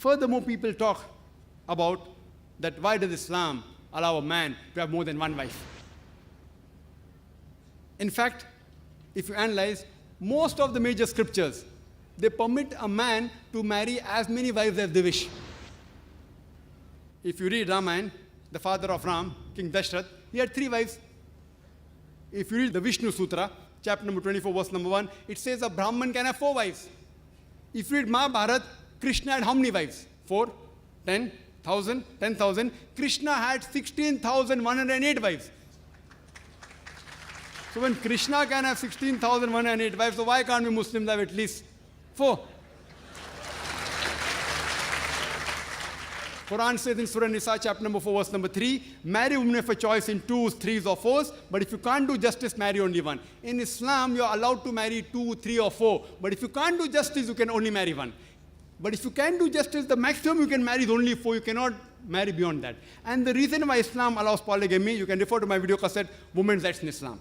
Furthermore, people talk about that why does Islam allow a man to have more than one wife? In fact, if you analyze, most of the major scriptures, they permit a man to marry as many wives as they wish. If you read Ramayana, the father of Ram, King Dashrath, he had 3 wives. If you read the Vishnu Sutra, chapter number 24, verse number 1, it says a Brahman can have 4 wives. If you read Mahabharata, Krishna had how many wives? 4, 10,000, 10,000. Krishna had 16,108 wives. So when Krishna can have 16,108 wives, so why can't we Muslims have at least 4? Quran says in Surah Nisa, chapter number 4, verse number 3, marry women of a choice in 2s, 3s or 4s, but if you can't do justice, marry only one. In Islam, you are allowed to marry 2, 3 or 4, but if you can't do justice, you can only marry one. But if you can do justice, the maximum you can marry is only 4, you cannot marry beyond that. And the reason why Islam allows polygamy, you can refer to my video cassette, Women's Rights in Islam.